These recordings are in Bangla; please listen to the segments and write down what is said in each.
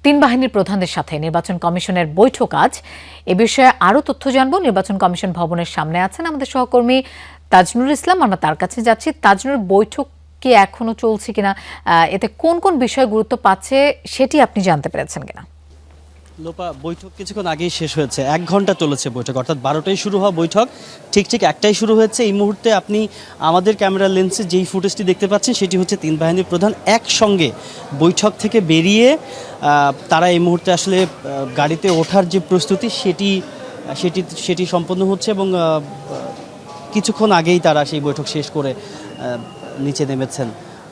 তিন বাহিনীর প্রধানদের সাথে নির্বাচন কমিশনের বৈঠক আজ। এ বিষয়ে আরও তথ্য জানবো। নির্বাচন কমিশন ভবনের সামনে আছেন আমাদের সহকর্মী তাজনুল ইসলাম, আমরা তার কাছে যাচ্ছি। তাজনুল, বৈঠক কি এখনো চলছে কিনা, এতে কোন কোন বিষয় গুরুত্ব পাচ্ছে সেটি আপনি জানতে পেরেছেন কিনা? লোপা, বৈঠক কিছুক্ষণ আগেই শেষ হয়েছে। 1 ঘন্টা চলেছে বৈঠক, অর্থাৎ 12টায় শুরু হওয়া বৈঠক ঠিক 1টায় শুরু হয়েছে। এই মুহূর্তে আপনি আমাদের ক্যামেরার লেন্সে যেই ফুটেজটি দেখতে পাচ্ছেন সেটি হচ্ছে তিন বাহিনীর প্রধান একসঙ্গে বৈঠক থেকে বেরিয়ে তারা এই মুহূর্তে আসলে গাড়িতে ওঠার যে প্রস্তুতি সেটি সম্পন্ন হচ্ছে এবং কিছুক্ষণ আগেই তারা সেই বৈঠক শেষ করে নিচে নেমেছেন।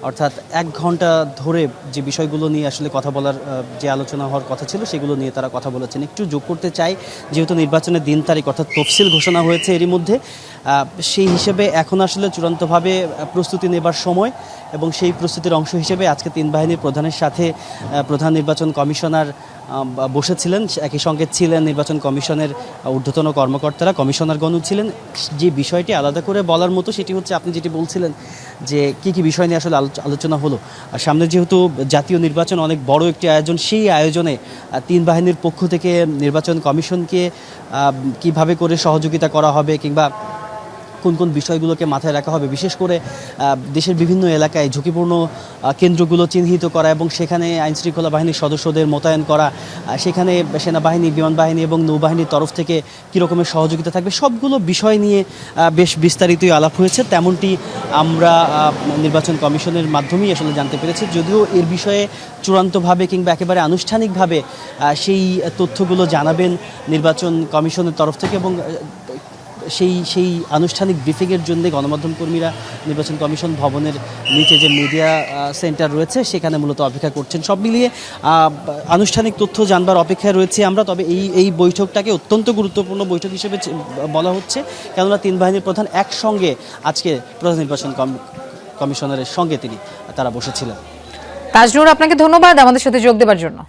অর্থাৎ 1 ঘন্টা ধরে যে বিষয়গুলো নিয়ে আসলে কথা বলার যে আলোচনা হওয়ার কথা ছিল সেগুলো নিয়ে তারা কথা বলেছেন। একটু যোগ করতে চাই, যেহেতু নির্বাচনের দিন তারিখ অর্থাৎ তফসিল ঘোষণা হয়েছে এরই মধ্যে, সেই হিসেবে এখন আসলে চূড়ান্তভাবে প্রস্তুতি নেবার সময় এবং সেই প্রস্তুতির অংশ হিসেবে আজকে তিন বাহিনীর প্রধানের সাথে প্রধান নির্বাচন কমিশনার বসেছিলেন। একই সঙ্গে ছিলেন নির্বাচন কমিশনের ঊর্ধ্বতন কর্মকর্তারা, কমিশনারগণও ছিলেন। যে বিষয়টি আলাদা করে বলার মতো সেটি হচ্ছে আপনি যেটি বলছিলেন যে কী বিষয় নিয়ে আসলে আলোচনা হলো। আর সামনে যেহেতু জাতীয় নির্বাচন অনেক বড় একটি আয়োজন, সেই আয়োজনে তিন বাহিনীর পক্ষ থেকে নির্বাচন কমিশনকে কিভাবে করে সহযোগিতা করা হবে কিংবা কোন কোন বিষয়গুলোকে মাথায় রাখা হবে, বিশেষ করে দেশের বিভিন্ন এলাকায় ঝুঁকিপূর্ণ কেন্দ্রগুলো চিহ্নিত করা এবং সেখানে আইনশৃঙ্খলা বাহিনীর সদস্যদের মোতায়েন করা, সেখানে সেনাবাহিনী, বিমান বাহিনী এবং নৌবাহিনীর তরফ থেকে কী রকমের সহযোগিতা থাকবে, সবগুলো বিষয় নিয়ে বেশ বিস্তারিতই আলাপ হয়েছে। তেমনটি আমরা নির্বাচন কমিশনের মাধ্যমেই আসলে জানতে পেরেছি। যদিও এর বিষয়ে চূড়ান্তভাবে কিংবা একেবারে আনুষ্ঠানিকভাবে সেই তথ্যগুলো জানাবেন নির্বাচন কমিশনের তরফ থেকে এবং সেই আনুষ্ঠানিক ব্রিফিংয়ের জন্য গণমাধ্যম কর্মীরা নির্বাচন কমিশন ভবনের নিচে যে মিডিয়া সেন্টার রয়েছে সেখানে মূলত অপেক্ষা করছেন। সব মিলিয়ে আনুষ্ঠানিক তথ্য জানবার অপেক্ষায় রয়েছে আমরা। তবে এই বৈঠকটাকে অত্যন্ত গুরুত্বপূর্ণ বৈঠক হিসেবে বলা হচ্ছে, কেননা তিন বাহিনীর প্রধান একসঙ্গে আজকে প্রধান নির্বাচন কমিশনারের সঙ্গে তারা বসেছিলেন। তাজনুর, আপনাকে ধন্যবাদ আমাদের সাথে যোগ দেওয়ার জন্য।